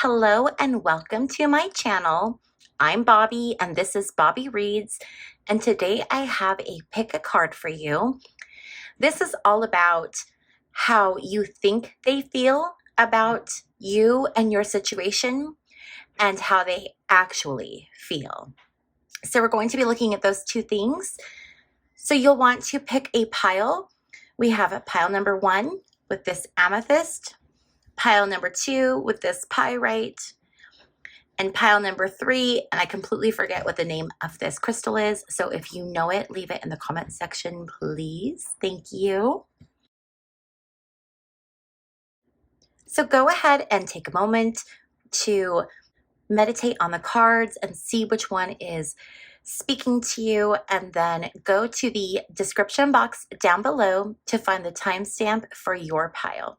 Hello and welcome to my channel. I'm Bobby and this is Bobby Reads, and today I have a pick a card for you. This is all about how you think they feel about you and your situation and how they actually feel. So we're going to be looking at those two things. So you'll want to pick a pile. We have a pile number 1 with this amethyst, pile number 2 with this pyrite, and pile number 3, and I completely forget what the name of this crystal is, so if you know it, leave it in the comment section, please. Thank you. So go ahead and take a moment to meditate on the cards and see which one is speaking to you, and then go to the description box down below to find the timestamp for your pile.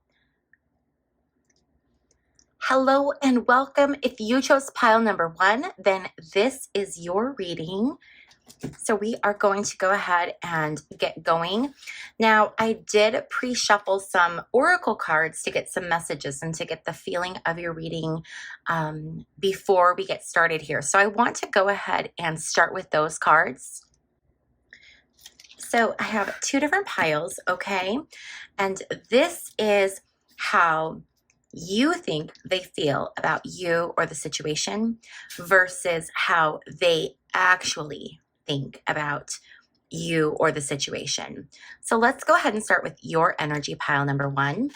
Hello and welcome. If you chose pile number 1, then this is your reading. So we are going to go ahead and get going. Now, I did pre-shuffle some oracle cards to get some messages and to get the feeling of your reading before we get started here. So I want to go ahead and start with those cards. So I have 2 different piles, okay? And this is how you think they feel about you or the situation versus how they actually think about you or the situation. So let's go ahead and start with your energy pile number 1.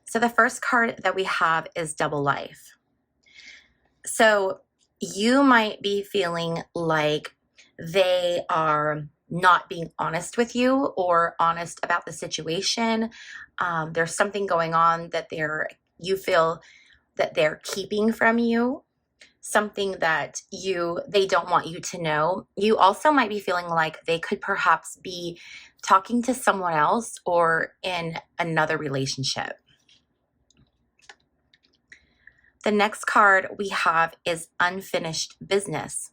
So the first card that we have is double life. So you might be feeling like they are not being honest with you or honest about the situation. There's something going on that you feel that they're keeping from you, something that they don't want you to know. You also might be feeling like they could perhaps be talking to someone else or in another relationship. The next card we have is unfinished business.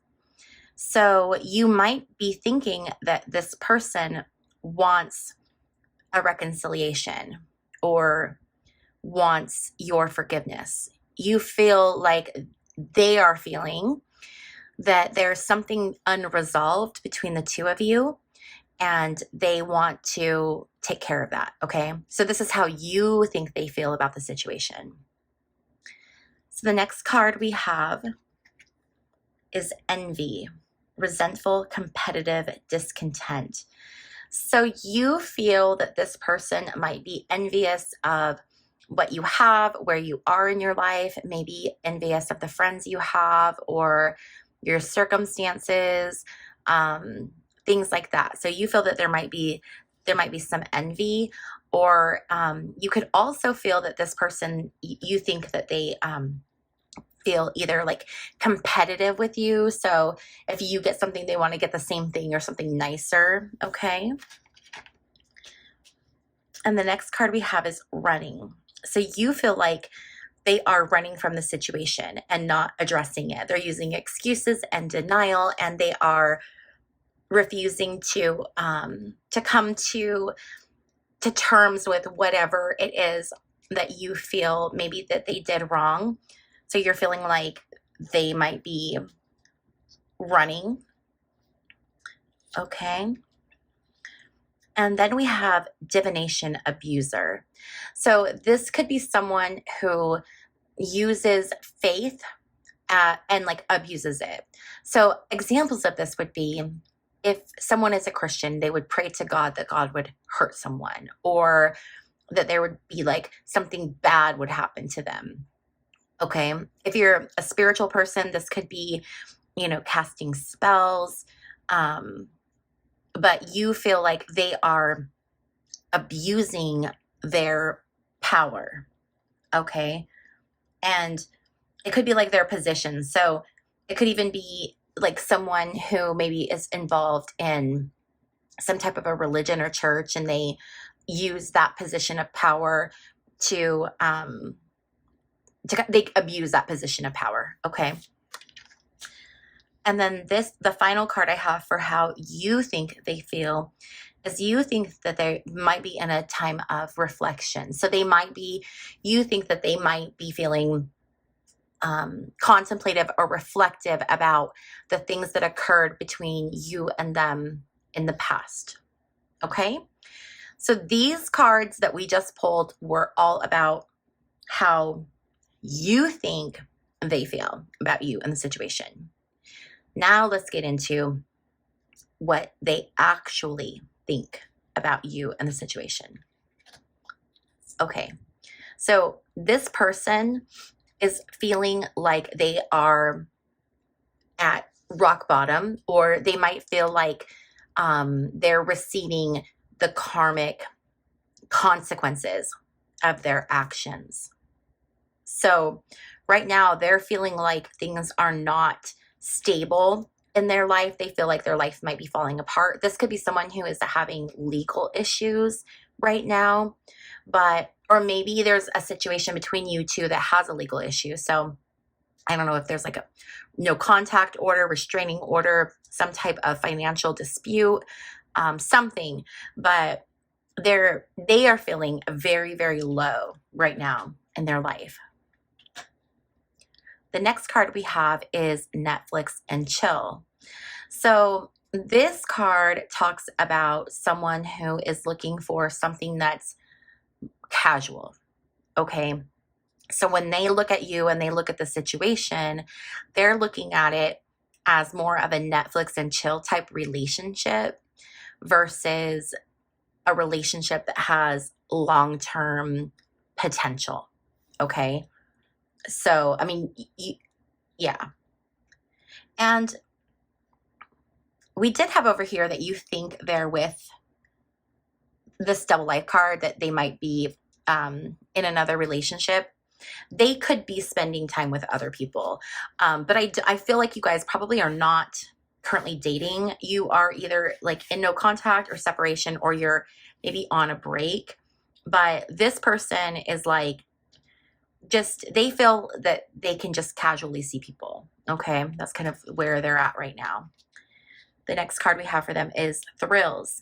So you might be thinking that this person wants a reconciliation or wants your forgiveness. You feel like they are feeling that there's something unresolved between the two of you and they want to take care of that, okay? So this is how you think they feel about the situation. So the next card we have is envy. Resentful, competitive, discontent. So you feel that this person might be envious of what you have, where you are in your life, maybe envious of the friends you have or your circumstances, things like that. So you feel that there might be some envy, or you could also feel that this person, you think that they feel either like competitive with you. So if you get something, they want to get the same thing or something nicer, okay? And the next card we have is running. So you feel like they are running from the situation and not addressing it. They're using excuses and denial, and they are refusing to come to terms with whatever it is that you feel maybe that they did wrong. So you're feeling like they might be running, okay? And then we have divination abuser. So this could be someone who uses faith and like abuses it. So examples of this would be if someone is a Christian, they would pray to God that God would hurt someone, or that there would be like something bad would happen to them. Okay, if you're a spiritual person, this could be, casting spells, but you feel like they are abusing their power, okay? And it could be like their position. So it could even be like someone who maybe is involved in some type of a religion or church, and they use that position of power to they abuse that position of power, okay? And then the final card I have for how you think they feel is you think that they might be in a time of reflection. So you think that they might be feeling contemplative or reflective about the things that occurred between you and them in the past. Okay? So these cards that we just pulled were all about how you think they feel about you and the situation. Now let's get into what they actually think about you and the situation. Okay, so this person is feeling like they are at rock bottom, or they might feel like they're receiving the karmic consequences of their actions. So right now they're feeling like things are not stable in their life. They feel like their life might be falling apart. This could be someone who is having legal issues right now, or maybe there's a situation between you two that has a legal issue. So I don't know if there's like a no contact order, restraining order, some type of financial dispute, something, but they are feeling very, very low right now in their life. The next card we have is Netflix and Chill. So this card talks about someone who is looking for something that's casual. Okay. So when they look at you and they look at the situation, they're looking at it as more of a Netflix and chill type relationship versus a relationship that has long-term potential. Okay. So, I mean, yeah. And we did have over here that you think they're with this double life card, that they might be in another relationship. They could be spending time with other people. But I feel like you guys probably are not currently dating. You are either like in no contact or separation, or you're maybe on a break. But this person is like, they feel that they can just casually see people. Okay, that's kind of where they're at right now. The next card we have for them is Thrills.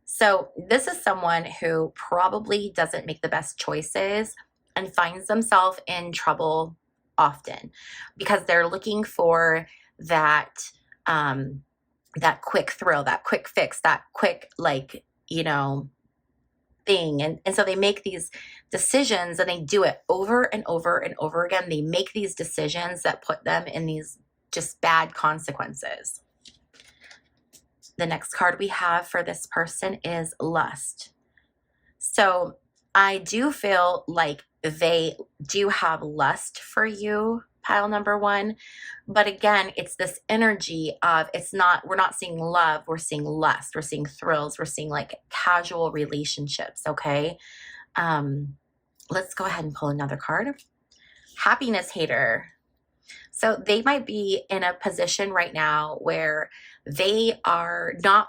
So this is someone who probably doesn't make the best choices and finds themselves in trouble often because they're looking for that that quick thrill, that quick fix, that quick, like, thing. And so they make these decisions and they do it over and over and over again. They make these decisions that put them in these just bad consequences. The next card we have for this person is Lust. So I do feel like they do have lust for you, pile number one. But again, it's this energy of we're not seeing love, we're seeing lust, we're seeing thrills, we're seeing like casual relationships, okay? Let's go ahead and pull another card. Happiness Hater. So they might be in a position right now where they are not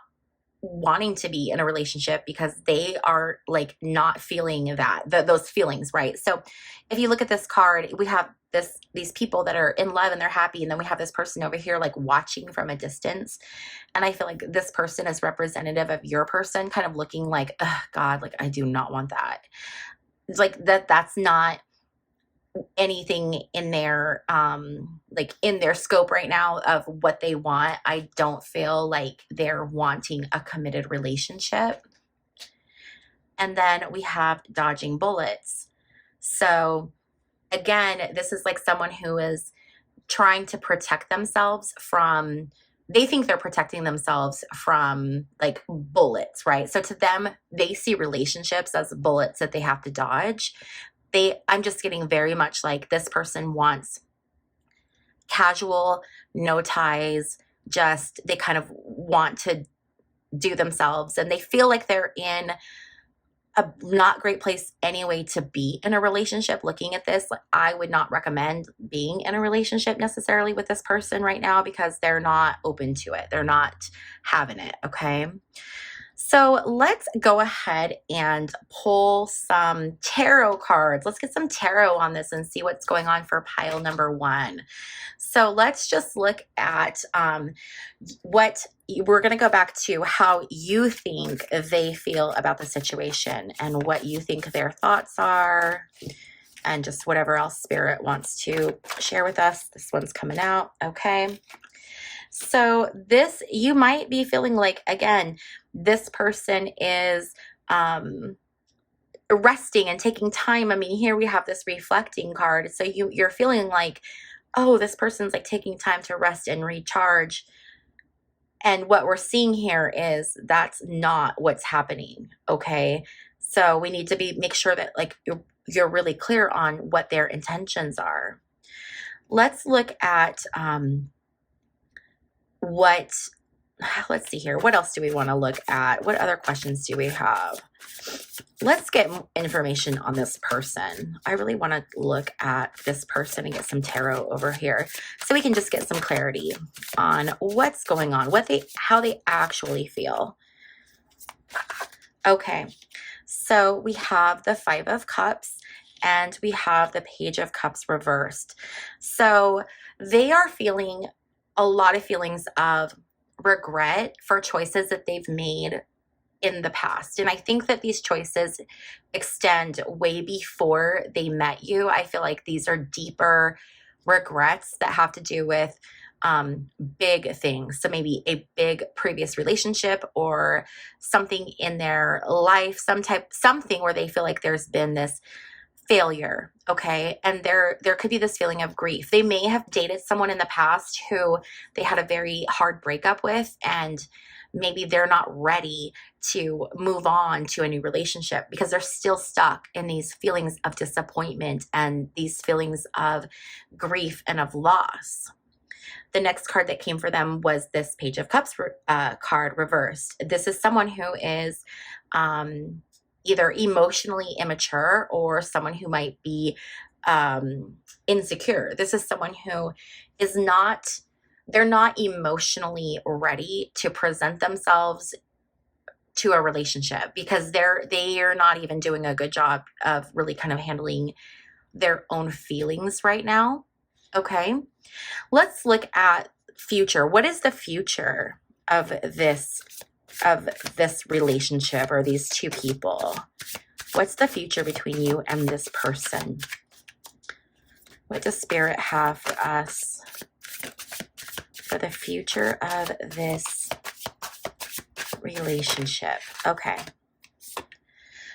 wanting to be in a relationship because they are like not feeling those feelings, right? So if you look at this card, we have these people that are in love and they're happy, and then we have this person over here like watching from a distance. And I feel like this person is representative of your person, kind of looking like, oh, God, like I do not want that. It's like that's not anything in their like in their scope right now of what they want. I don't feel like they're wanting a committed relationship. And then we have Dodging Bullets. So again, this is like someone who is trying to protect themselves from, they think they're protecting themselves from like bullets, right? So to them, they see relationships as bullets that they have to dodge. I'm just getting very much like this person wants casual, no ties, just they kind of want to do themselves, and they feel like they're in a not great place anyway to be in a relationship. Looking at this, I would not recommend being in a relationship necessarily with this person right now because they're not open to it. They're not having it, okay? So let's go ahead and pull some tarot cards. Let's get some tarot on this and see what's going on for pile number one. So let's just look at what we're going to go back to how you think they feel about the situation and what you think their thoughts are. and just whatever else Spirit wants to share with us. This one's coming out. Okay. So this, you might be feeling like, again, this person is resting and taking time. I mean, here we have this reflecting card. So you're feeling like, oh, this person's like taking time to rest and recharge. And what we're seeing here is that's not what's happening. Okay. So we need to make sure that like you're really clear on what their intentions are. Let's look at let's see here. What else do we want to look at? What other questions do we have? Let's get information on this person. I really want to look at this person and get some tarot over here so we can just get some clarity on what's going on, how they actually feel. Okay, so we have the Five of Cups and we have the Page of Cups reversed. So they are feeling a lot of feelings of regret for choices that they've made in the past. And I think that these choices extend way before they met you. I feel like these are deeper regrets that have to do with big things. So maybe a big previous relationship or something in their life, something where they feel like there's been this failure. Okay. And there could be this feeling of grief. They may have dated someone in the past who they had a very hard breakup with, and maybe they're not ready to move on to a new relationship because they're still stuck in these feelings of disappointment and these feelings of grief and of loss. The next card that came for them was this Page of Cups card reversed. This is someone who is either emotionally immature or someone who might be insecure. This is someone who is they're not emotionally ready to present themselves to a relationship because they are not even doing a good job of really kind of handling their own feelings right now. Okay. Let's look at future. What is the future of this relationship or these two people? What's the future between you and this person? What does Spirit have for us for the future of this relationship? Okay.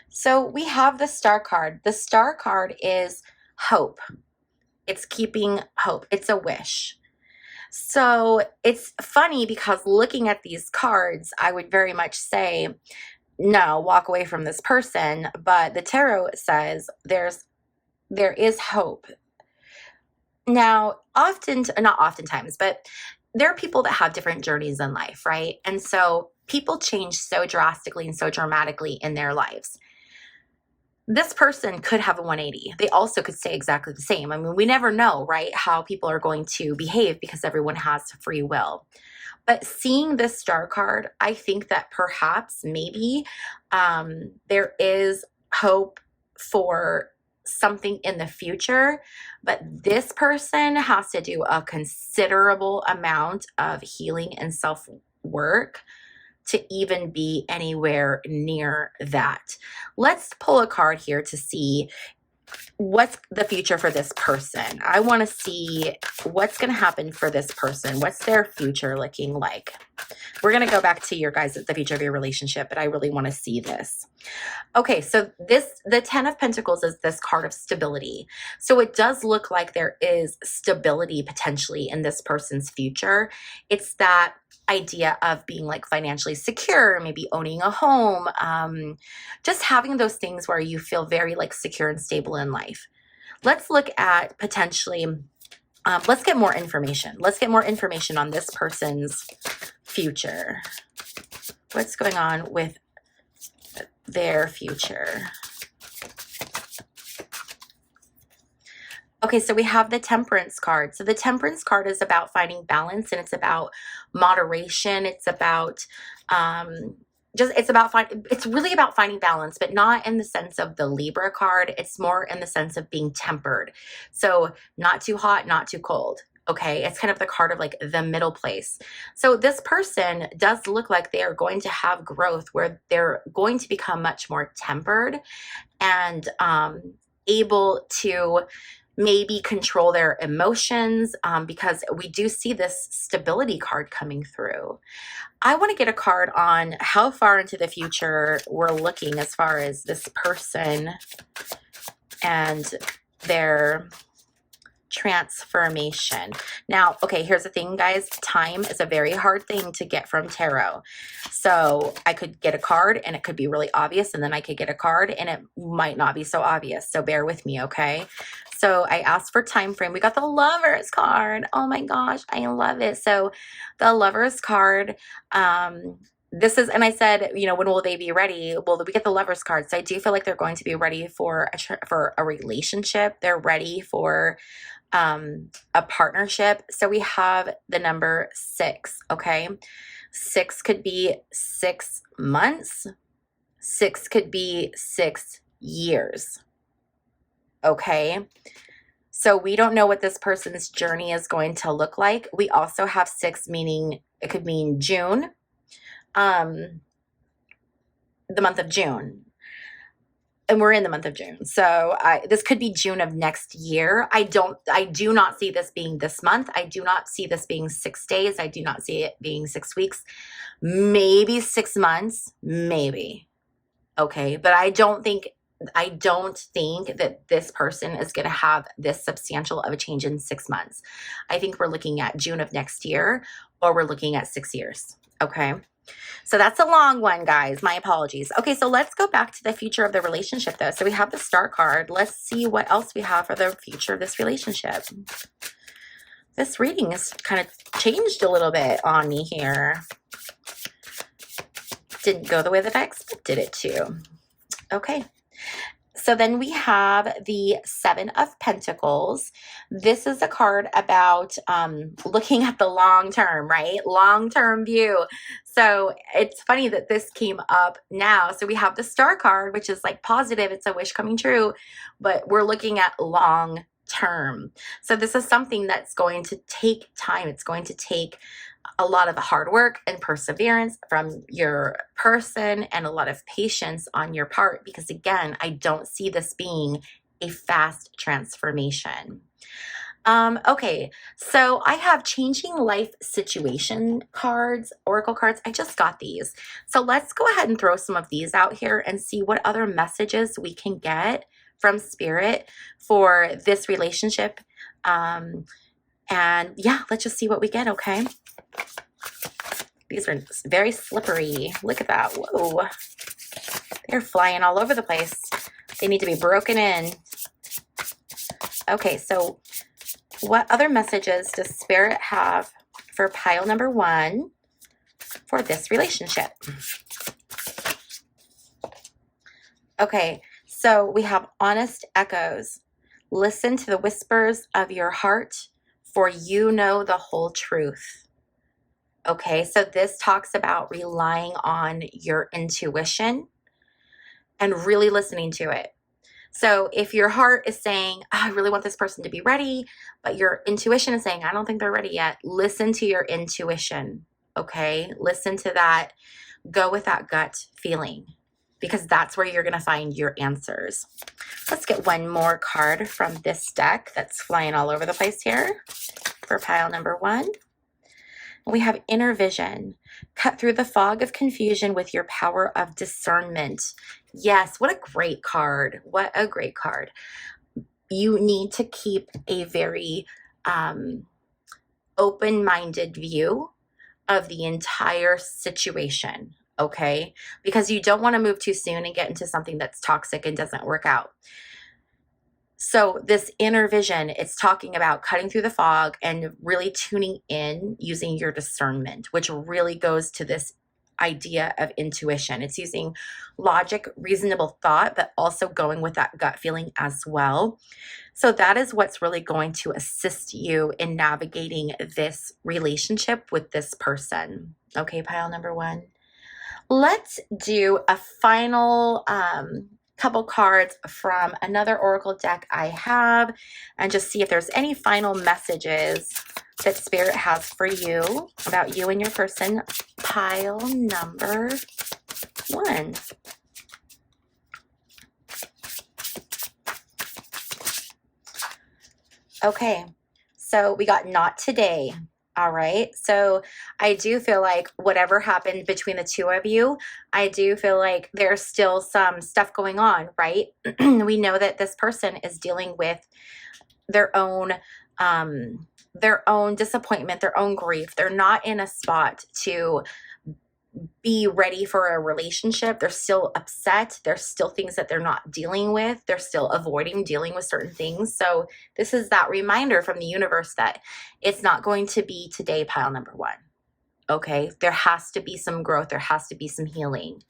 So we have the Star card. The Star card is hope. It's keeping hope. It's a wish. So it's funny because looking at these cards, I would very much say, no, walk away from this person. But the tarot says there is hope. Now, not oftentimes, but there are people that have different journeys in life, right? And so people change so drastically and so dramatically in their lives. This person could have a 180. They also could stay exactly the same. I mean, we never know, right, how people are going to behave because everyone has free will. But seeing this Star card, I think that perhaps maybe there is hope for something in the future, but this person has to do a considerable amount of healing and self-work to even be anywhere near that. Let's pull a card here to see what's the future for this person. I want to see what's going to happen for this person. What's their future looking like? We're going to go back to your guys at the future of your relationship, but I really want to see this. Okay, so the 10 of Pentacles is this card of stability. So it does look like there is stability potentially in this person's future. It's that idea of being like financially secure, maybe owning a home, just having those things where you feel very like secure and stable in life. Let's look at potentially, let's get more information. Let's get more information on this person's future. What's going on with their future? Okay, so we have the Temperance card. So the Temperance card is about finding balance, and it's about moderation. It's about it's really about finding balance, but not in the sense of the Libra card. It's more in the sense of being tempered. So not too hot, not too cold. Okay, it's kind of the card of like the middle place. So this person does look like they are going to have growth where they're going to become much more tempered and able to maybe control their emotions, because we do see this stability card coming through. I want to get a card on how far into the future we're looking as far as this person and their transformation. Now, okay, here's the thing, guys. Time is a very hard thing to get from tarot. So I could get a card and it could be really obvious, and then I could get a card and it might not be so obvious. So bear with me, okay? So I asked for time frame. We got the Lovers card. Oh my gosh, I love it. So the Lovers card, this is, and I said, you know, when will they be ready? Well, we get the Lovers card. So I do feel like they're going to be ready for a relationship. They're ready for a partnership. So we have the number 6, okay? 6 could be 6 months. 6 could be 6 years, okay? So we don't know what this person's journey is going to look like. We also have 6 meaning, it could mean June, the month of June. And we're in the month of June. So this could be June of next year. I do not see this being this month. I do not see this being 6 days. I do not see it being 6 weeks, maybe 6 months, maybe. Okay. But I don't think that this person is going to have this substantial of a change in 6 months. I think we're looking at June of next year, or we're looking at 6 years. Okay. So that's a long one, guys. My apologies. Okay, so let's go back to the future of the relationship, though. So we have the Star card. Let's see what else we have for the future of this relationship. This reading has kind of changed a little bit on me here. Didn't go the way that I expected it to. Okay. So then we have the 7 of Pentacles. This is a card about looking at the long term, right? Long-term view. So it's funny that this came up now. So we have the Star card, which is like positive. It's a wish coming true, but we're looking at long term. So this is something that's going to take time. It's going to take a lot of hard work and perseverance from your person and a lot of patience on your part, because again, I don't see this being a fast transformation. Okay, so I have changing life situation cards, oracle cards. I just got these. So let's go ahead and throw some of these out here and see what other messages we can get from Spirit for this relationship. And yeah, let's just see what we get, okay? These are very slippery. Look at that. Whoa. They're flying all over the place. They need to be broken in. Okay, so what other messages does Spirit have for pile number 1 for this relationship? Okay, so we have honest echoes. Listen to the whispers of your heart, for you know the whole truth. Okay, so this talks about relying on your intuition and really listening to it. So if your heart is saying, oh, I really want this person to be ready, but your intuition is saying, I don't think they're ready yet, listen to your intuition, okay? Listen to that. Go with that gut feeling, because that's where you're going to find your answers. Let's get one more card from this deck that's flying all over the place here for pile number 1. We have inner vision. Cut through the fog of confusion with your power of discernment. Yes, what a great card. What a great card. You need to keep a very open-minded view of the entire situation, okay? Because you don't want to move too soon and get into something that's toxic and doesn't work out. So this inner vision, it's talking about cutting through the fog and really tuning in using your discernment, which really goes to this idea of intuition. It's using logic, reasonable thought, but also going with that gut feeling as well. So that is what's really going to assist you in navigating this relationship with this person. Okay, pile number 1. Let's do a final couple cards from another oracle deck I have and just see if there's any final messages that Spirit has for you about you and your person. Pile number 1. Okay, so we got not today. All right, so I do feel like whatever happened between the two of you, I do feel like there's still some stuff going on, right? We know that this person is dealing with their own disappointment, their own grief. They're not in a spot to be ready for a relationship. They're still upset. There's still things that they're not dealing with. They're still avoiding dealing with certain things. So this is that reminder from the universe that it's not going to be today, pile number one. Okay, there has to be some growth. There has to be some healing.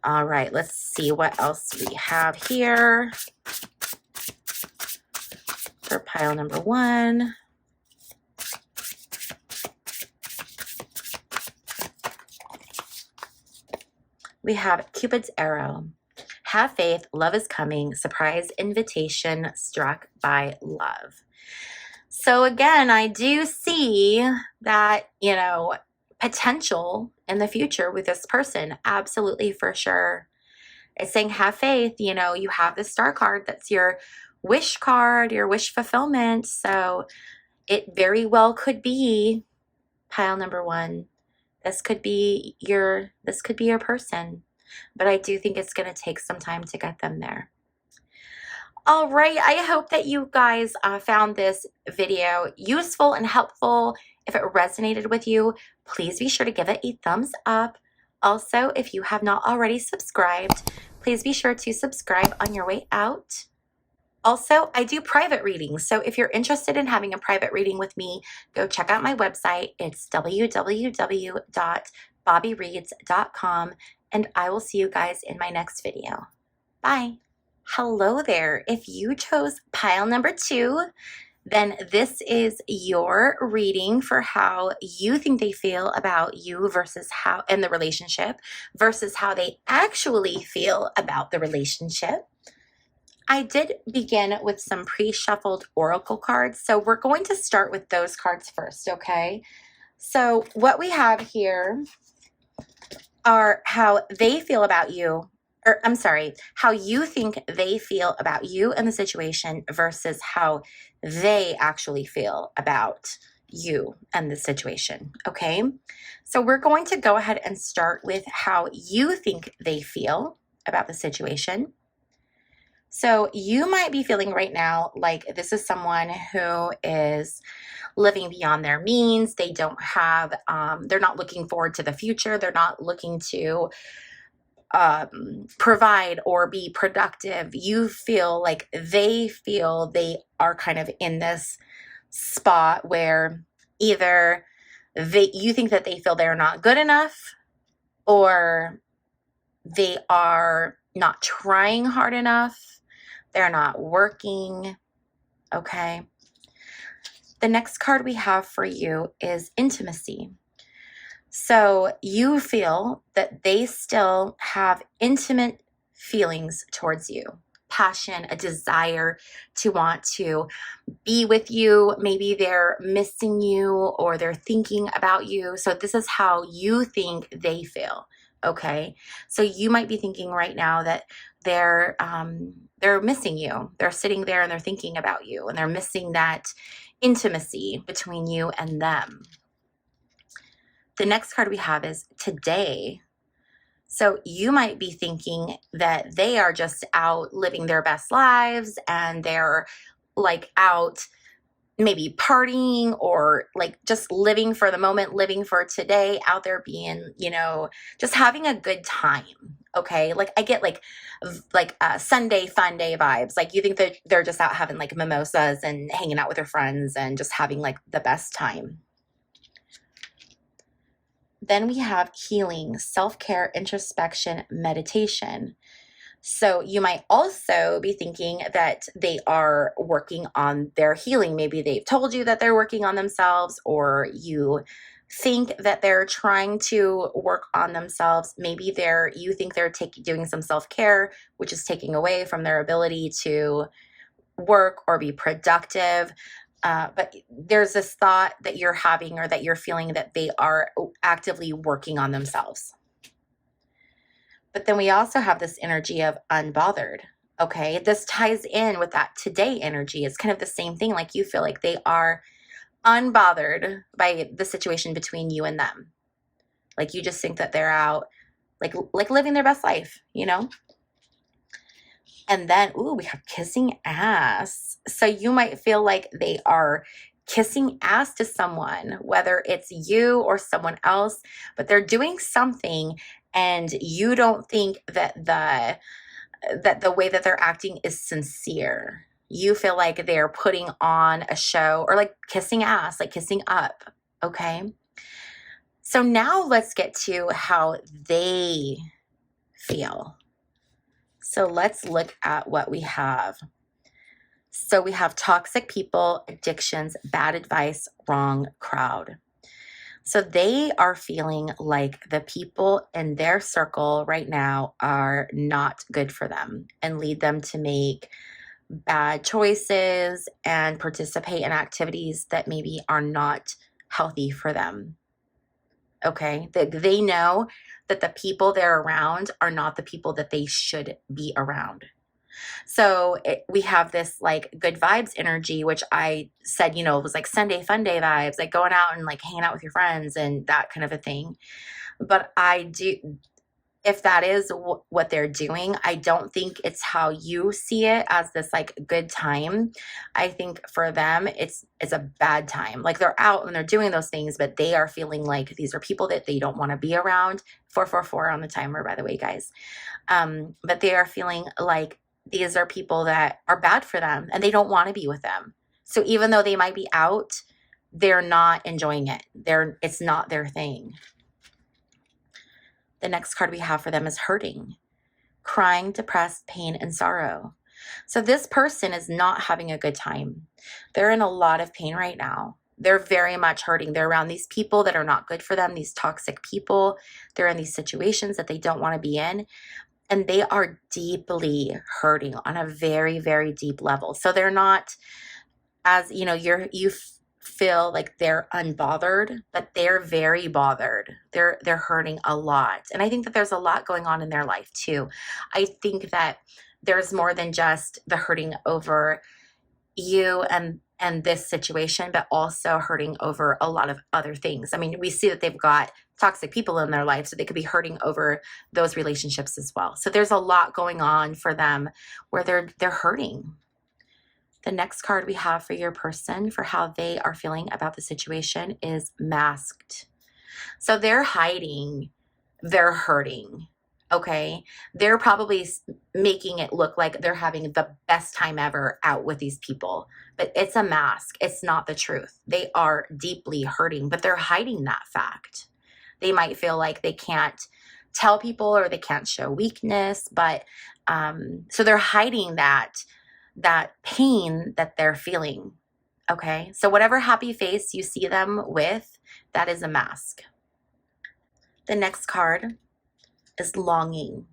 All right, let's see what else we have here for pile number one. We have Cupid's arrow. Have faith, love is coming, surprise invitation struck by love. So again, I do see that, potential in the future with this person. Absolutely, for sure. It's saying have faith. You have the star card. That's your wish card, your wish fulfillment. So it very well could be pile number one. This could be your person. But I do think it's going to take some time to get them there. All right, I hope that you guys found this video useful and helpful. If it resonated with you, please be sure to give it a thumbs up. Also, if you have not already subscribed, please be sure to subscribe on your way out. Also, I do private readings, so if you're interested in having a private reading with me, go check out my website. It's www.bobbyreads.com, and I will see you guys in my next video. Bye. Hello there. If you chose pile number two, then this is your reading for how you think they feel about you versus how in the relationship versus how they actually feel about the relationship. I did begin with some pre-shuffled oracle cards, so we're going to start with those cards first, okay? So what we have here are how they feel about you, or I'm sorry, how you think they feel about you and the situation versus how they actually feel about you and the situation, okay? So we're going to go ahead and start with how you think they feel about the situation. So you might be feeling right now like this is someone who is living beyond their means. They don't have, they're not looking forward to the future. They're not looking to provide or be productive. You feel like they feel they are kind of in this spot where either you think that they feel they're not good enough, or they are not trying hard enough. They're not working, okay? The next card we have for you is intimacy. So you feel that they still have intimate feelings towards you, passion, a desire to want to be with you. Maybe they're missing you or they're thinking about you. So this is how you think they feel, okay? So you might be thinking right now that they're missing you. They're sitting there and they're thinking about you, and they're missing that intimacy between you and them. The next card we have is today. So you might be thinking that they are just out living their best lives, and they're like out maybe partying or like just living for the moment, living for today, out there being, just having a good time. Okay. Like I get like Sunday fun day vibes. Like you think that they're just out having like mimosas and hanging out with their friends and just having like the best time. Then we have healing, self-care, introspection, meditation. So you might also be thinking that they are working on their healing. Maybe they've told you that they're working on themselves, or you think that they're trying to work on themselves. Maybe you think they're doing some self-care, which is taking away from their ability to work or be productive. But there's this thought that you're having, or that you're feeling, that they are actively working on themselves. But then we also have this energy of unbothered. Okay, this ties in with that today energy. It's kind of the same thing. Like you feel like they are unbothered by the situation between you and them. Like you just think that they're out like living their best life, you know? And then, ooh, we have kissing ass. So you might feel like they are kissing ass to someone, whether it's you or someone else, but they're doing something and you don't think that the way that they're acting is sincere. You feel like they're putting on a show or like kissing ass, like kissing up. Okay. So now let's get to how they feel. So let's look at what we have. So we have toxic people, addictions, bad advice, wrong crowd. So they are feeling like the people in their circle right now are not good for them and lead them to make bad choices and participate in activities that maybe are not healthy for them. Okay. They know that the people they're around are not the people that they should be around. So we have this like good vibes energy, which I said, you know, it was like Sunday fun day vibes, like going out and like hanging out with your friends and that kind of a thing. But I do, if that is what they're doing, I don't think it's how you see it as this like good time. I think for them, it's a bad time. Like they're out and they're doing those things, but they are feeling like these are people that they don't want to be around. 444 on the timer, by the way, guys. But they are feeling like these are people that are bad for them and they don't want to be with them. So even though they might be out, they're not enjoying it. It's not their thing. The next card we have for them is hurting, crying, depressed, pain, and sorrow. So this person is not having a good time. They're in a lot of pain right now. They're very much hurting. They're around these people that are not good for them, these toxic people. They're in these situations that they don't want to be in. And they are deeply hurting on a very, very deep level. So they're not, as you know, you feel like they're unbothered, but they're very bothered. They're hurting a lot. And I think that there's a lot going on in their life too. I think that there's more than just the hurting over you and this situation, but also hurting over a lot of other things. I mean, we see that they've got toxic people in their life, so they could be hurting over those relationships as well. So there's a lot going on for them where they're hurting. The next card we have for your person for how they are feeling about the situation is masked. So they're hiding, they're hurting. Okay. They're probably making it look like they're having the best time ever out with these people, but it's a mask. It's not the truth. They are deeply hurting, but they're hiding that fact. They might feel like they can't tell people or they can't show weakness, but so they're hiding that pain that they're feeling. Okay. So whatever happy face you see them with, that is a mask. The next card is longing,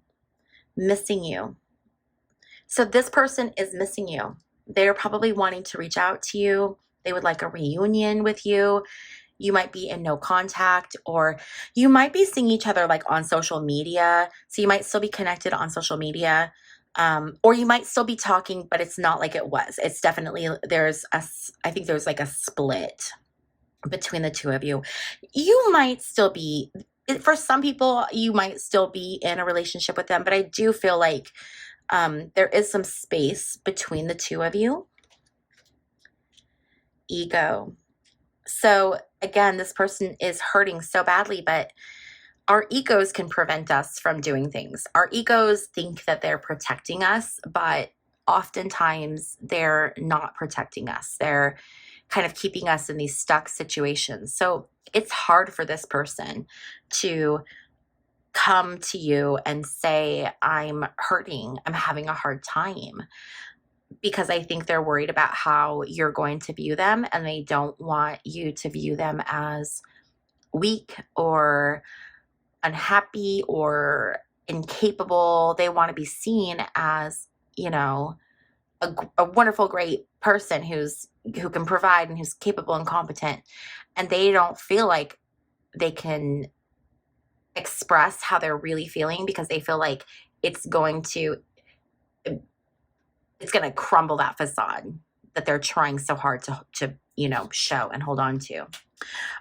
missing you. So this person is missing you. They're probably wanting to reach out to you. They would like a reunion with you. You might be in no contact, or you might be seeing each other like on social media. So you might still be connected on social media. Or you might still be talking, but it's not like it was. It's definitely, I think there's like a split between the two of you. You might still be, for some people, you might still be in a relationship with them, but I do feel like there is some space between the two of you. Ego. So again, this person is hurting so badly, but our egos can prevent us from doing things. Our egos think that they're protecting us, but oftentimes they're not protecting us. They're kind of keeping us in these stuck situations. So it's hard for this person to come to you and say, I'm hurting, I'm having a hard time, because I think they're worried about how you're going to view them, and they don't want you to view them as weak or unhappy or incapable. They want to be seen as, you know, a wonderful, great person who can provide and who's capable and competent. And they don't feel like they can express how they're really feeling because they feel like it's going to it's going to crumble that facade that they're trying so hard to, you know, show and hold on to.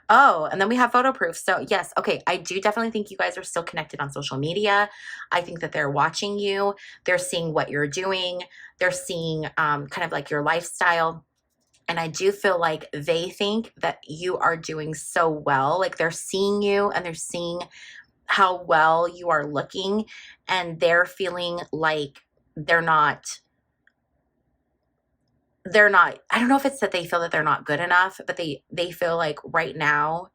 Oh, and then we have photo proof. So yes, okay, I do definitely think you guys are still connected on social media. I think that they're watching you. They're seeing what you're doing. They're seeing kind of like your lifestyle. And I do feel like they think that you are doing so well. Like they're seeing you and they're seeing how well you are looking, and they're feeling like they're not, I don't know if it's that they feel that they're not good enough, but they feel like right now,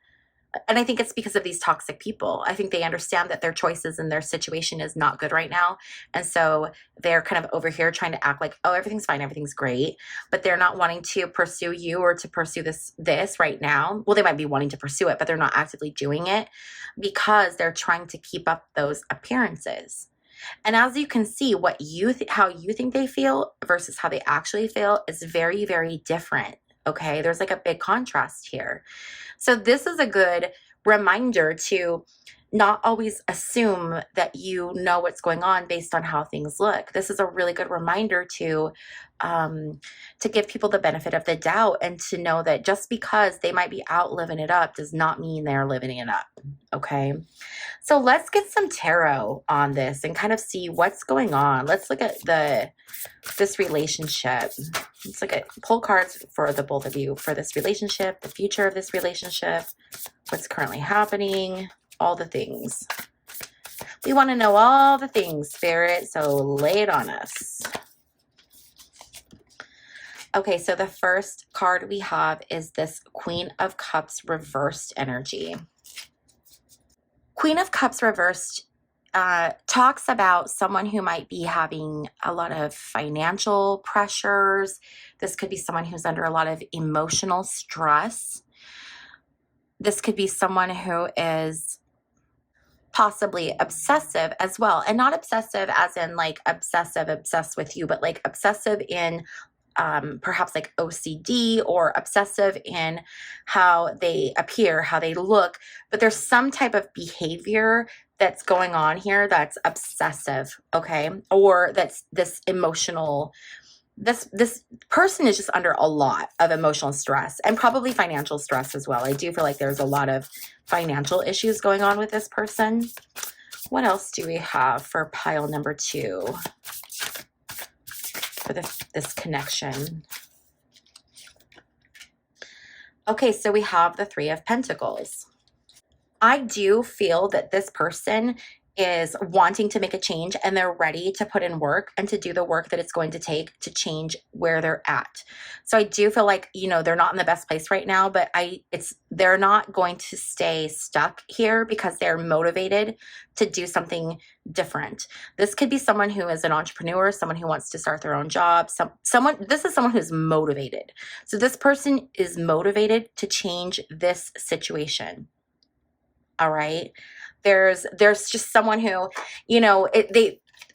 and I think it's because of these toxic people. I think they understand that their choices and their situation is not good right now. And so they're kind of over here trying to act like, oh, everything's fine, everything's great. But they're not wanting to pursue you or to pursue this right now. Well, they might be wanting to pursue it, but they're not actively doing it because they're trying to keep up those appearances. And as you can see, what how you think they feel versus how they actually feel is very, very different. Okay, there's like a big contrast here. So this is a good reminder to not always assume that you know what's going on based on how things look. This is a really good reminder to give people the benefit of the doubt, and to know that just because they might be out living it up does not mean they're living it up. Okay, so let's get some tarot on this and kind of see what's going on. Let's look at this relationship. Let's look at pull cards for the both of you for this relationship, the future of this relationship, what's currently happening, all the things. We want to know all the things, Spirit, so lay it on us. Okay, so the first card we have is this Queen of Cups reversed energy. Queen of Cups reversed talks about someone who might be having a lot of financial pressures. This could be someone who's under a lot of emotional stress. This could be someone who is possibly obsessive as well. And not obsessive as in like obsessed with you, but like obsessive in perhaps like OCD, or obsessive in how they appear, how they look. But there's some type of behavior that's going on here that's obsessive, okay? Or that's this emotional, this person is just under a lot of emotional stress and probably financial stress as well. I do feel like there's a lot of financial issues going on with this person. What else do we have for pile number 2 for this connection? Okay, so we have the 3 of Pentacles. I do feel that this person is wanting to make a change, and they're ready to put in work and to do the work that it's going to take to change where they're at. So I do feel like, you know, they're not in the best place right now, but they're not going to stay stuck here because they're motivated to do something different. This could be someone who is an entrepreneur, someone who wants to start their own job, this is someone who's motivated. So this person is motivated to change this situation. All right. There's just someone who, you know,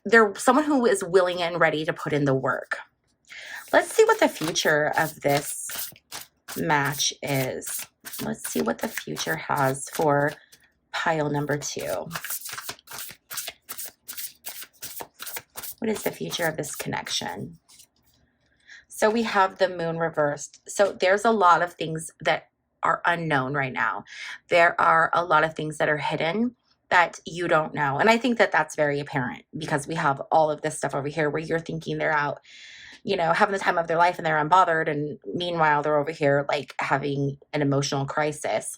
they're someone who is willing and ready to put in the work. Let's see what the future of this match is. Let's see what the future has for pile number 2. What is the future of this connection? So we have the Moon reversed. So there's a lot of things that are unknown right now. There are a lot of things that are hidden that you don't know. And I think that that's very apparent because we have all of this stuff over here where you're thinking they're out, you know, having the time of their life and they're unbothered. And meanwhile, they're over here like having an emotional crisis.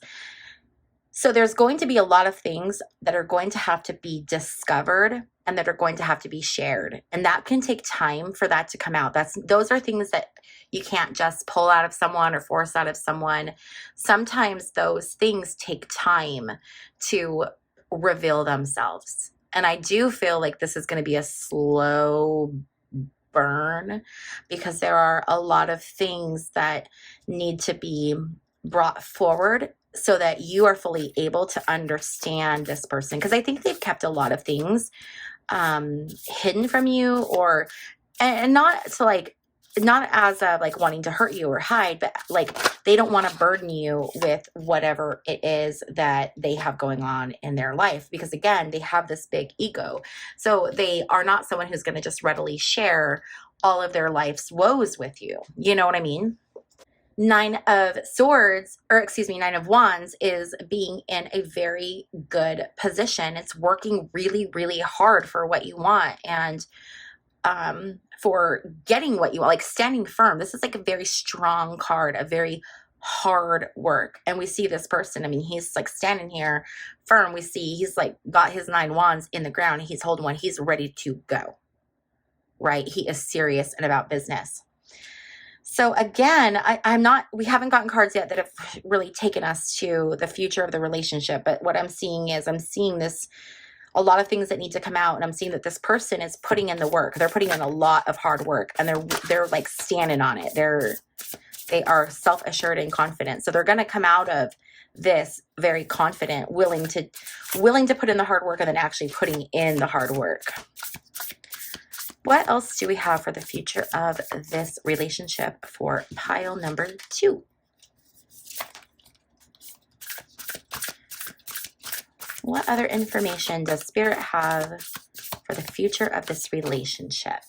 So there's going to be a lot of things that are going to have to be discovered and that are going to have to be shared. And that can take time for that to come out. Those are things that you can't just pull out of someone or force out of someone. Sometimes those things take time to reveal themselves. And I do feel like this is going to be a slow burn because there are a lot of things that need to be brought forward so that you are fully able to understand this person. Because I think they've kept a lot of things hidden from you, and not to like, not as a like wanting to hurt you or hide, but like they don't want to burden you with whatever it is that they have going on in their life. Because again, they have this big ego. So they are not someone who's going to just readily share all of their life's woes with you. You know what I mean? Nine of Swords, or excuse me, Nine of Wands is being in a very good position. It's working really, really hard for what you want and for getting what you want, like standing firm. This is like a very strong card, a very hard work. And we see this person, I mean, he's like standing here firm. We see he's like got his 9 wands in the ground. He's holding one. He's ready to go, right? He is serious and about business. So again, we haven't gotten cards yet that have really taken us to the future of the relationship. But what I'm seeing is I'm seeing this, a lot of things that need to come out. And I'm seeing that this person is putting in the work. They're putting in a lot of hard work and they're like standing on it. They are self-assured and confident. So they're going to come out of this very confident, willing to put in the hard work and then actually putting in the hard work. What else do we have for the future of this relationship for pile number 2? What other information does Spirit have for the future of this relationship?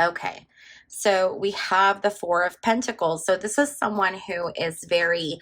Okay, so we have the 4 of Pentacles. So this is someone who is very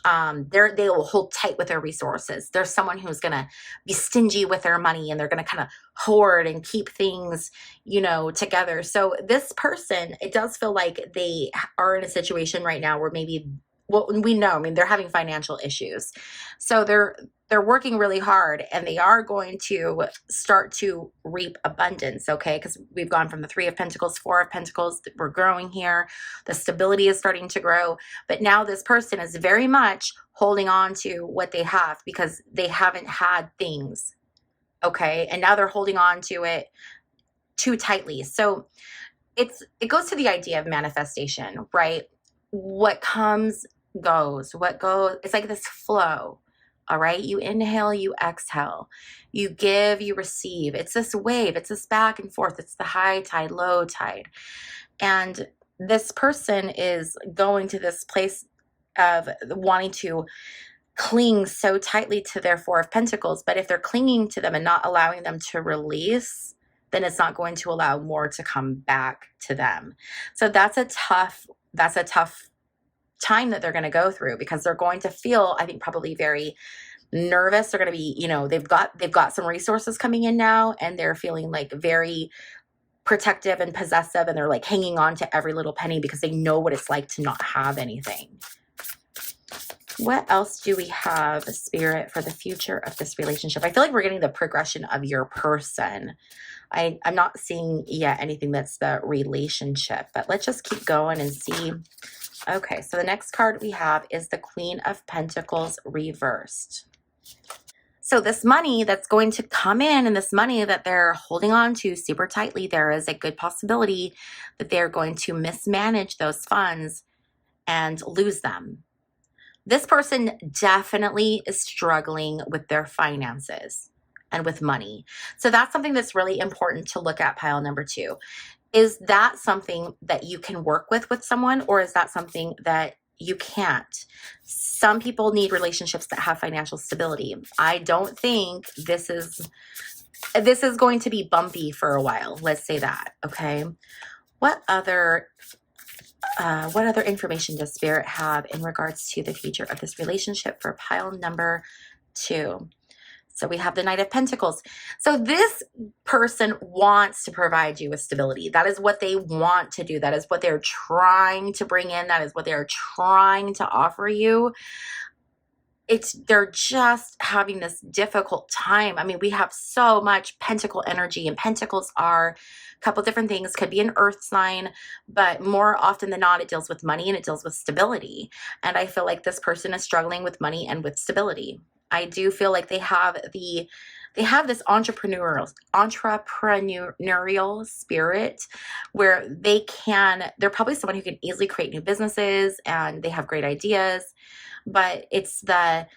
they will hold tight with their resources. There's someone who's going to be stingy with their money and they're going to kind of hoard and keep things, you know, together. So this person, it does feel like they are in a situation right now where maybe, well, we know, I mean, they're having financial issues. So they're working really hard and they are going to start to reap abundance, okay? Because we've gone from the 3 of Pentacles, 4 of Pentacles, we're growing here. The stability is starting to grow. But now this person is very much holding on to what they have because they haven't had things, okay? And now they're holding on to it too tightly. So it goes to the idea of manifestation, right? What comes goes. What goes, it's like this flow. All right. You inhale, you exhale, you give, you receive. It's this wave. It's this back and forth. It's the high tide, low tide. And this person is going to this place of wanting to cling so tightly to their 4 of Pentacles. But if they're clinging to them and not allowing them to release, then it's not going to allow more to come back to them. So that's a tough time that they're going to go through because they're going to feel, I think, probably very nervous. They're going to be, you know, they've got some resources coming in now and they're feeling like very protective and possessive and they're like hanging on to every little penny because they know what it's like to not have anything. What else do we have, Spirit, for the future of this relationship? I feel like we're getting the progression of your person. I'm not seeing yet anything that's the relationship, but let's just keep going and see. Okay, so the next card we have is the Queen of Pentacles reversed. So this money that's going to come in and this money that they're holding on to super tightly, there is a good possibility that they're going to mismanage those funds and lose them. This person definitely is struggling with their finances and with money. So that's something that's really important to look at, pile number 2. Is that something that you can work with someone, or is that something that you can't? Some people need relationships that have financial stability. I don't think this is going to be bumpy for a while. Let's say that, okay? What other information does Spirit have in regards to the future of this relationship for pile number 2? So we have the Knight of Pentacles. So this person wants to provide you with stability. That is what they want to do. That is what they're trying to bring in. That is what they're trying to offer you. They're just having this difficult time. I mean, we have so much pentacle energy, and pentacles are a couple different things. Could be an earth sign, but more often than not, it deals with money and it deals with stability. And I feel like this person is struggling with money and with stability. I do feel like they have this entrepreneurial spirit where they're probably someone who can easily create new businesses and they have great ideas, but it's the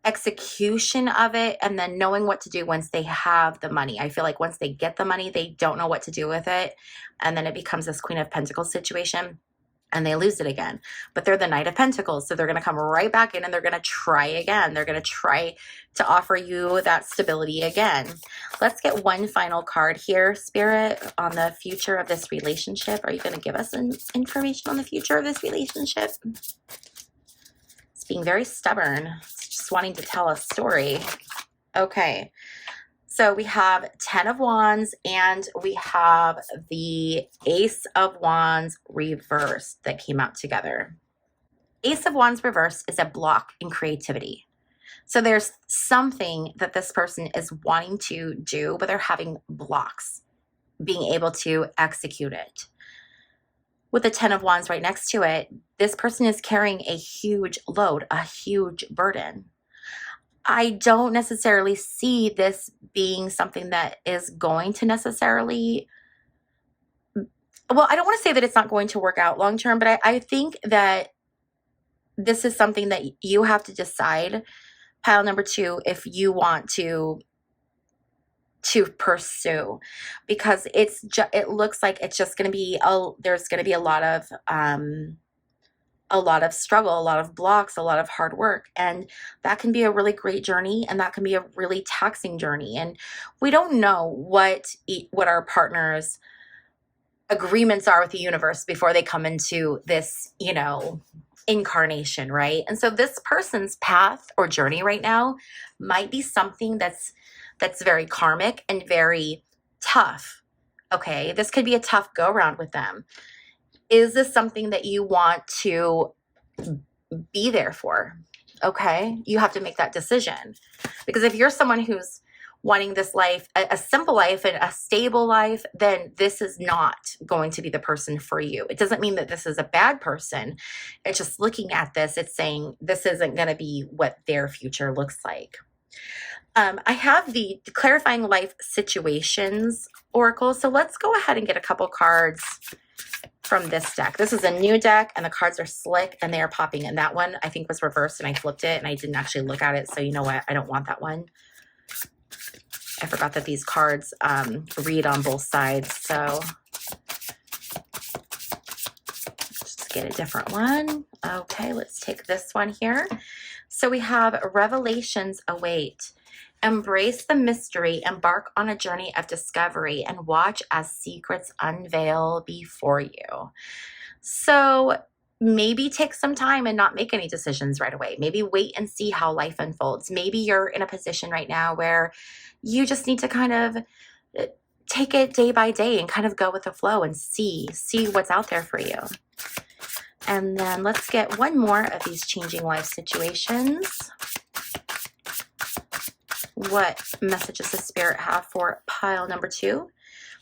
execution of it and then knowing what to do once they have the money. I feel like once they get the money, they don't know what to do with it. And then it becomes this Queen of Pentacles situation. and they lose it again. But they're the Knight of Pentacles, so they're going to come right back in and they're going to try again. They're going to try to offer you that stability again. Let's get one final card here, Spirit, on the future of this relationship. Are you going to give us some information on the future of this relationship? It's being very stubborn. It's just wanting to tell a story. Okay. So we have 10 of Wands and we have the Ace of Wands reversed that came out together. Ace of Wands reversed is a block in creativity. So there's something that this person is wanting to do, but they're having blocks being able to execute it. With the 10 of Wands right next to it, this person is carrying a huge load, a huge burden. I don't necessarily see this being something that is going to necessarily, well, I don't want to say that it's not going to work out long term, but I think that this is something that you have to decide, pile number 2, if you want to pursue, because it looks like it's just going to be there's going to be a lot of struggle, a lot of blocks, a lot of hard work. And that can be a really great journey, and that can be a really taxing journey. And we don't know what our partner's agreements are with the universe before they come into this, incarnation, right? And so this person's path or journey right now might be something that's very karmic and very tough. Okay, this could be a tough go around with them. Is this something that you want to be there for? Okay, you have to make that decision. Because if you're someone who's wanting this life, a simple life and a stable life, then this is not going to be the person for you. It doesn't mean that this is a bad person. It's just looking at this, it's saying this isn't going to be what their future looks like. I have the Clarifying Life Situations Oracle. So let's go ahead and get a couple cards from this deck. This is a new deck and the cards are slick and they are popping. And that one I think was reversed and I flipped it and I didn't actually look at it. So you know what? I don't want that one. I forgot that these cards read on both sides. So let's get a different one. Okay, let's take this one here. So we have Revelations Await. Embrace the mystery, embark on a journey of discovery, and watch as secrets unveil before you. So maybe take some time and not make any decisions right away. Maybe wait and see how life unfolds. Maybe you're in a position right now where you just need to kind of take it day by day and kind of go with the flow and see what's out there for you. And then let's get one more of these changing life situations. What messages does Spirit have for pile number 2?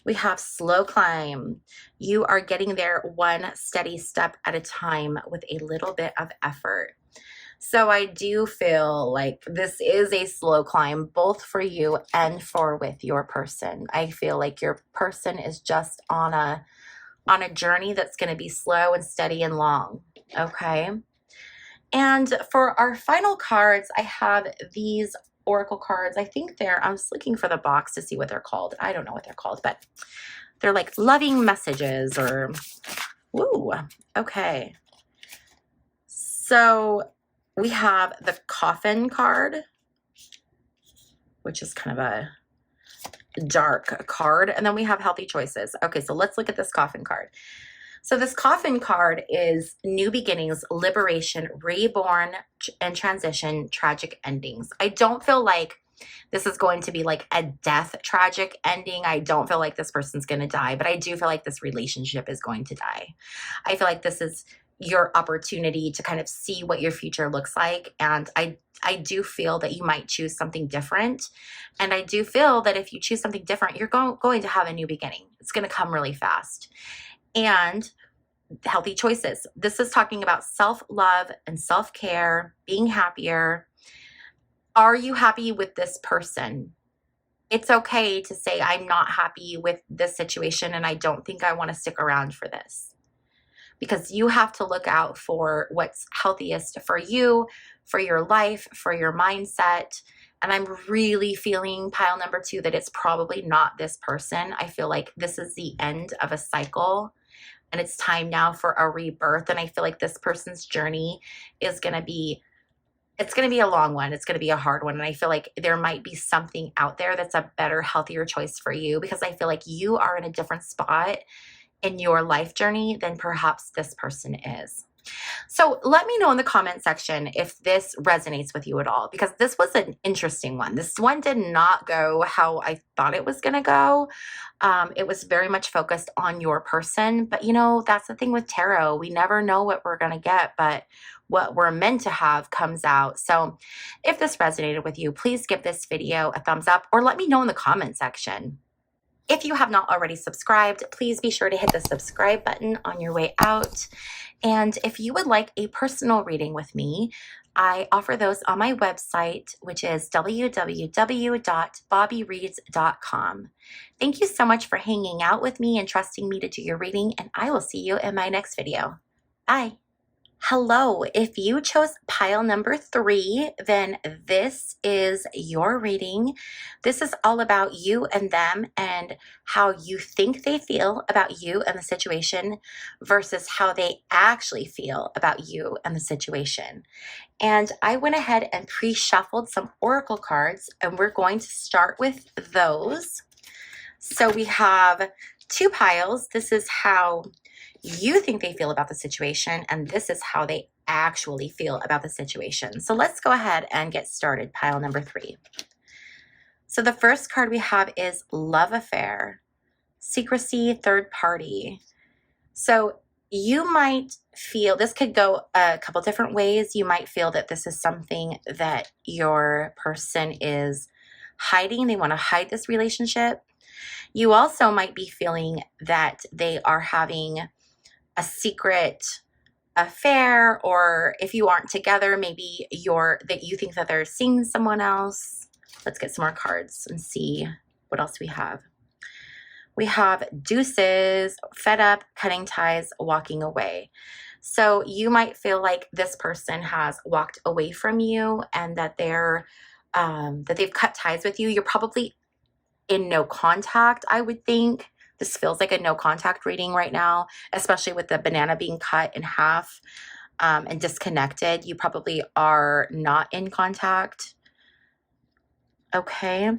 We have Slow Climb. You are getting there one steady step at a time with a little bit of effort. So I do feel like this is a slow climb, both for you and for with your person. I feel like your person is just on a journey that's going to be slow and steady and long. Okay. And for our final cards, I have these Oracle cards. I think I was looking for the box to see what they're called. I don't know what they're called, but they're like loving messages or, woo, okay. So we have the Coffin card, which is kind of a dark card. And then we have Healthy Choices. Okay, so let's look at this Coffin card. So this Coffin card is new beginnings, liberation, reborn, and transition, tragic endings. I don't feel like this is going to be like a death tragic ending. I don't feel like this person's going to die, but I do feel like this relationship is going to die. I feel like this is your opportunity to kind of see what your future looks like. And I do feel that you might choose something different. And I do feel that if you choose something different, you're going to have a new beginning. It's going to come really fast. And Healthy Choices. This is talking about self-love and self-care, being happier. Are you happy with this person? It's okay to say, I'm not happy with this situation and I don't think I want to stick around for this. Because you have to look out for what's healthiest for you, for your life, for your mindset. And I'm really feeling pile number 2 that it's probably not this person. I feel like this is the end of a cycle. and it's time now for a rebirth. And I feel like this person's journey is going to be, it's going to be a long one. It's going to be a hard one. And I feel like there might be something out there that's a better, healthier choice for you, because I feel like you are in a different spot in your life journey than perhaps this person is. So let me know in the comment section if this resonates with you at all, because this was an interesting one. This one did not go how I thought it was going to go. It was very much focused on your person, but you know, that's the thing with tarot. We never know what we're going to get, but what we're meant to have comes out. So if this resonated with you, please give this video a thumbs up or let me know in the comment section. If you have not already subscribed, please be sure to hit the subscribe button on your way out. And if you would like a personal reading with me, I offer those on my website, which is www.bobbyreads.com. Thank you so much for hanging out with me and trusting me to do your reading, and I will see you in my next video. Bye. Hello, if you chose pile number 3, then this is your reading. This is all about you and them and how you think they feel about you and the situation versus how they actually feel about you and the situation. And I went ahead and pre-shuffled some oracle cards, and we're going to start with those. So we have 2 piles. This is how you think they feel about the situation, and this is how they actually feel about the situation. So let's go ahead and get started. Pile number 3. So the first card we have is love affair, secrecy, third party. So you might feel, this could go a couple different ways. You might feel that this is something that your person is hiding. They want to hide this relationship. You also might be feeling that they are having a secret affair, or if you aren't together, maybe that you think that they're seeing someone else. Let's get some more cards and see what else we have. We have deuces, fed up, cutting ties, walking away. So you might feel like this person has walked away from you and that that they've cut ties with you. You're probably in no contact, I would think. This feels like a no contact reading right now, especially with the banana being cut in half and disconnected. You probably are not in contact. Okay.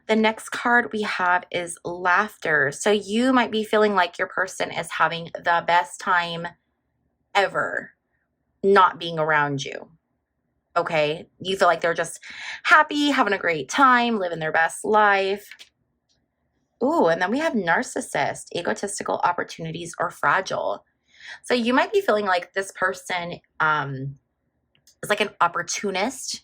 The next card we have is laughter. So you might be feeling like your person is having the best time ever not being around you. Okay. You feel like they're just happy, having a great time, living their best life. Ooh, and then we have narcissist, egotistical, opportunities, or fragile. So you might be feeling like this person is like an opportunist,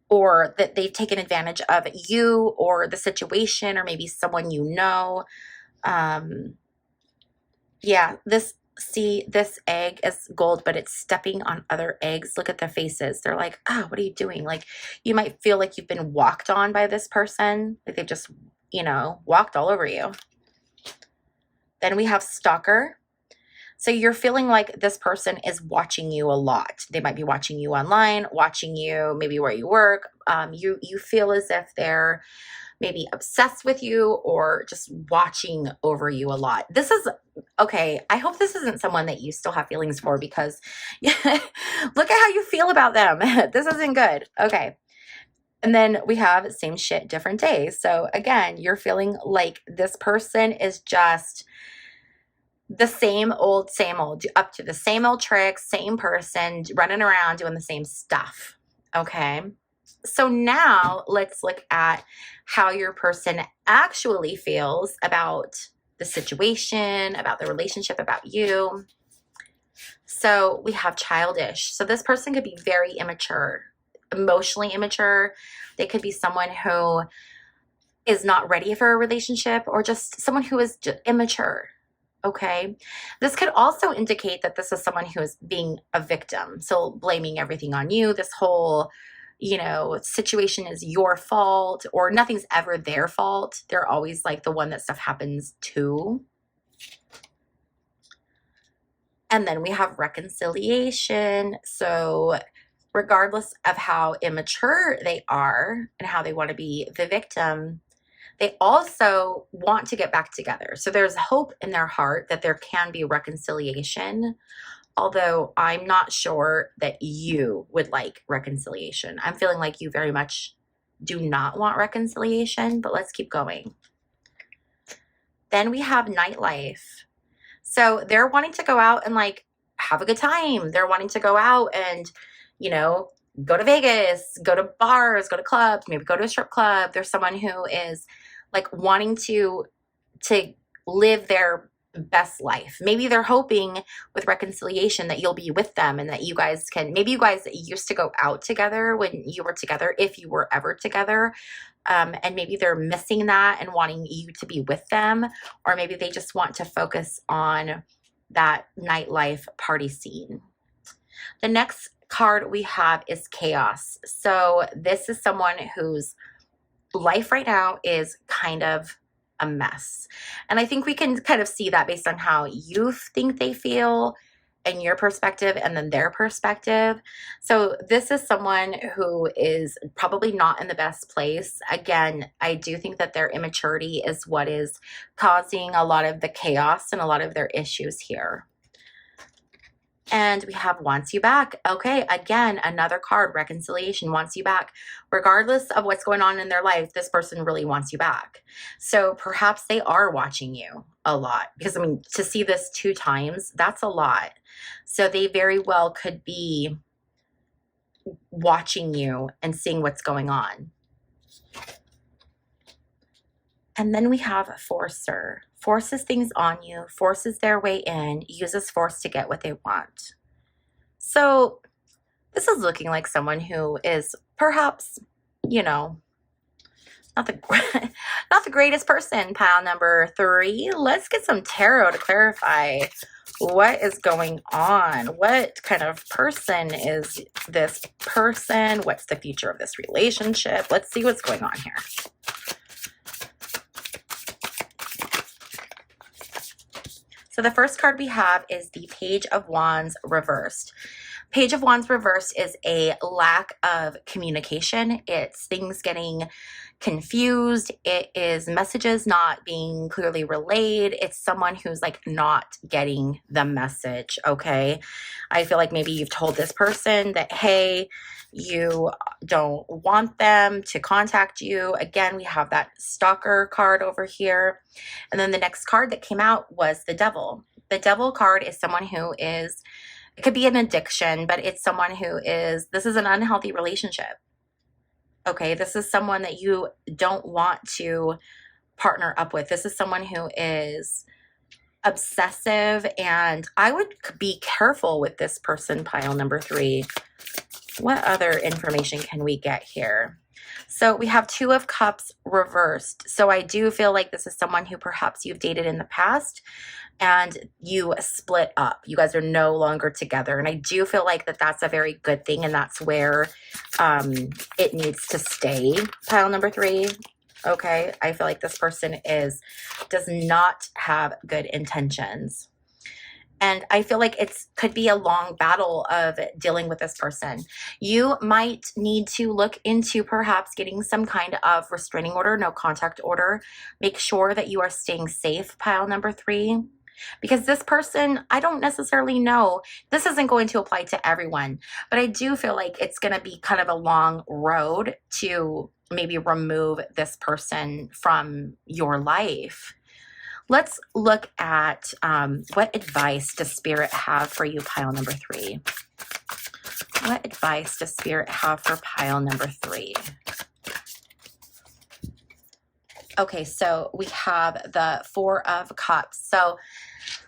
or that they've taken advantage of you or the situation, or maybe someone you know. Yeah, this egg is gold, but it's stepping on other eggs. Look at their faces. They're like, oh, what are you doing? Like, you might feel like you've been walked on by this person. Like they've just, walked all over you. Then we have stalker. So you're feeling like this person is watching you a lot. They might be watching you online, watching you maybe where you work. You feel as if they're maybe obsessed with you or just watching over you a lot. This is, okay, I hope this isn't someone that you still have feelings for, because look at how you feel about them. This isn't good. Okay. And then we have same shit, different days. So again, you're feeling like this person is just the same old, up to the same old tricks, same person, running around doing the same stuff. Okay. So now let's look at how your person actually feels about the situation, about the relationship, about you. So we have childish. So this person could be very immature, emotionally immature. They could be someone who is not ready for a relationship, or just someone who is just immature. Okay. This could also indicate that this is someone who is being a victim. So blaming everything on you. This whole, situation is your fault, or nothing's ever their fault. They're always like the one that stuff happens to. And then we have reconciliation. So regardless of how immature they are and how they want to be the victim, They also want to get back together. So there's hope in their heart that there can be reconciliation, although I'm not sure that you would like reconciliation. I'm feeling like you very much do not want reconciliation, but let's keep going. Then we have nightlife. So they're wanting to go out and like have a good time. They're wanting to go out and, you know, go to Vegas, go to bars, go to clubs, maybe go to a strip club. There's someone who is like wanting to live their best life. Maybe they're hoping with reconciliation that you'll be with them and that you guys can, maybe you guys used to go out together when you were together, if you were ever together. And maybe they're missing that and wanting you to be with them, or maybe they just want to focus on that nightlife party scene. The next card we have is chaos. So this is someone whose life right now is kind of a mess. And I think we can kind of see that based on how you think they feel and your perspective and then their perspective. So this is someone who is probably not in the best place. Again, I do think that their immaturity is what is causing a lot of the chaos and a lot of their issues here. And we have wants you back. Okay, again, another card, reconciliation, wants you back. Regardless of what's going on in their life, this person really wants you back. So perhaps they are watching you a lot, because I mean, to see this 2 times, that's a lot. So they very well could be watching you and seeing what's going on. And then we have forcer. Forces things on you, forces their way in, uses force to get what they want. So this is looking like someone who is perhaps, you know, not the greatest person, pile number 3. Let's get some tarot to clarify what is going on. What kind of person is this person? What's the future of this relationship? Let's see what's going on here. So the first card we have is the Page of Wands reversed. Page of Wands reversed is a lack of communication. It's things getting confused. It is messages not being clearly relayed. It's someone who's like not getting the message, okay? I feel like maybe you've told this person that, hey, you don't want them to contact you. Again, we have that stalker card over here. And then the next card that came out was the Devil. The Devil card is someone who is, it could be an addiction, but it's someone who is, this is an unhealthy relationship. Okay, this is someone that you don't want to partner up with. This is someone who is obsessive, and I would be careful with this person, pile number 3. What other information can we get here? So we have 2 of Cups reversed. So I do feel like this is someone who perhaps you've dated in the past and you split up. You guys are no longer together. And I do feel like that that's a very good thing, and that's where it needs to stay, pile number 3. Okay, I feel like this person does not have good intentions. And I feel like it could be a long battle of dealing with this person. You might need to look into perhaps getting some kind of restraining order, no contact order. Make sure that you are staying safe, pile number 3. Because this person, I don't necessarily know, this isn't going to apply to everyone, but I do feel like it's going to be kind of a long road to maybe remove this person from your life. Let's look at what advice does Spirit have for you, pile number 3? What advice does Spirit have for pile number 3? Okay, so we have the 4 of Cups. So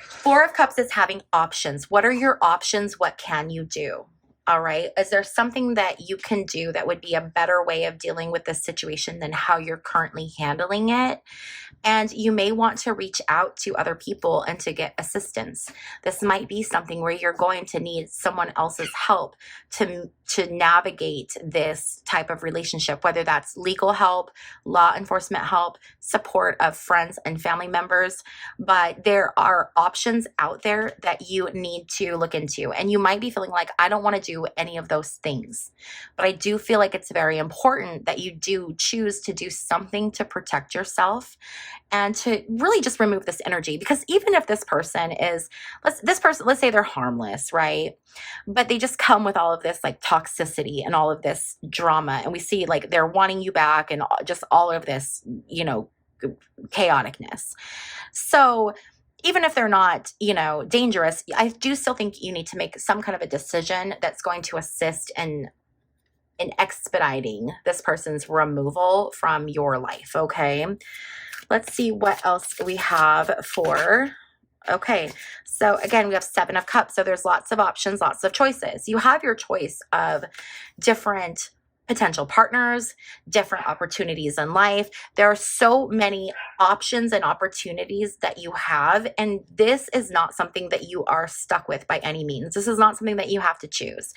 4 of Cups is having options. What are your options? What can you do? All right. Is there something that you can do that would be a better way of dealing with this situation than how you're currently handling it? And you may want to reach out to other people and to get assistance. This might be something where you're going to need someone else's help to navigate this type of relationship, whether that's legal help, law enforcement help, support of friends and family members. But there are options out there that you need to look into. And you might be feeling like, I don't want to do any of those things. But I do feel like it's very important that you do choose to do something to protect yourself and to really just remove this energy. Because even if this person is, let's say they're harmless, right? But they just come with all of this like toxicity and all of this drama. And we see like they're wanting you back and just all of this, chaoticness. So even if they're not, dangerous, I do still think you need to make some kind of a decision that's going to assist in expediting this person's removal from your life. Okay. Let's see what else we have for. Okay, so again, we have 7 of Cups. So there's lots of options, lots of choices. You have your choice of different potential partners, different opportunities in life. There are so many options and opportunities that you have. And this is not something that you are stuck with by any means. This is not something that you have to choose.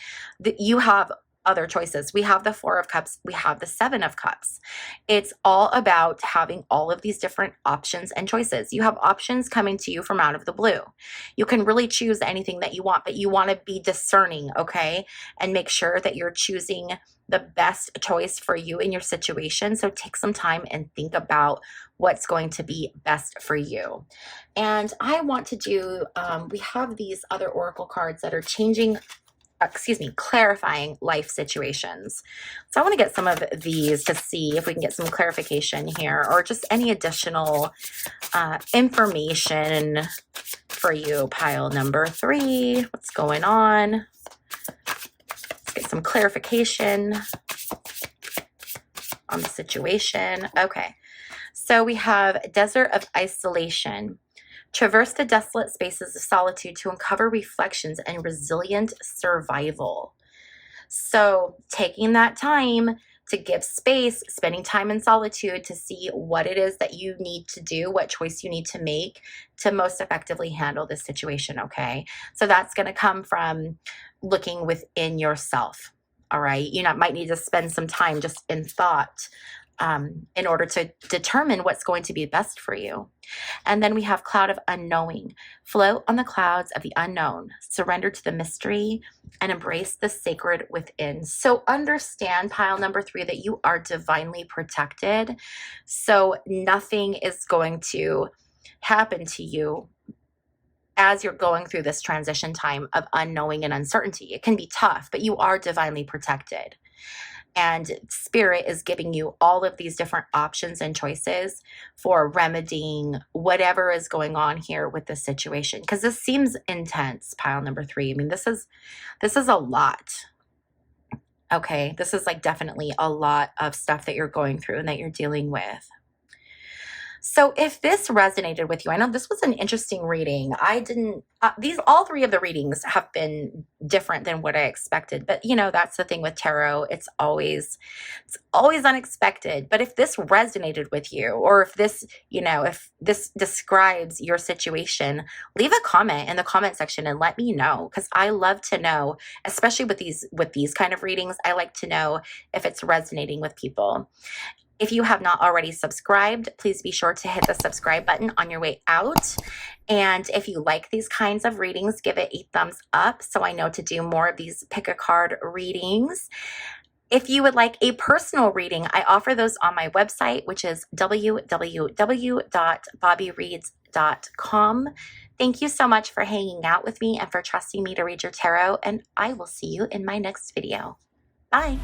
You have other choices. We have the 4 of Cups. We have the 7 of Cups. It's all about having all of these different options and choices. You have options coming to you from out of the blue. You can really choose anything that you want, but you want to be discerning, okay? And make sure that you're choosing the best choice for you in your situation. So take some time and think about what's going to be best for you. And I want to do, we have these other oracle cards that are clarifying life situations. So I want to get some of these to see if we can get some clarification here or just any additional information for you. Pile number 3, what's going on? Let's get some clarification on the situation. Okay, so we have Desert of Isolation. Traverse the desolate spaces of solitude to uncover reflections and resilient survival. So taking that time to give space, spending time in solitude to see what it is that you need to do, what choice you need to make to most effectively handle this situation, okay? So that's going to come from looking within yourself, all right? You might need to spend some time just in thought in order to determine what's going to be best for you. And then we have Cloud of Unknowing. Float on the clouds of the unknown. Surrender to the mystery and embrace the sacred within. So understand, pile number 3, that you are divinely protected. So nothing is going to happen to you as you're going through this transition time of unknowing and uncertainty. It can be tough, but you are divinely protected. And Spirit is giving you all of these different options and choices for remedying whatever is going on here with this situation. Because this seems intense, pile number 3. I mean, this is a lot. Okay, this is like definitely a lot of stuff that you're going through and that you're dealing with. So if this resonated with you, I know this was an interesting reading. All 3 of the readings have been different than what I expected, but that's the thing with tarot. It's always unexpected. But if this resonated with you, or if this, if this describes your situation, leave a comment in the comment section and let me know, because I love to know, especially with these kind of readings, I like to know if it's resonating with people. If you have not already subscribed, please be sure to hit the subscribe button on your way out. And if you like these kinds of readings, give it a thumbs up so I know to do more of these pick a card readings. If you would like a personal reading, I offer those on my website, which is www.bobbyreads.com. Thank you so much for hanging out with me and for trusting me to read your tarot, and I will see you in my next video. Bye.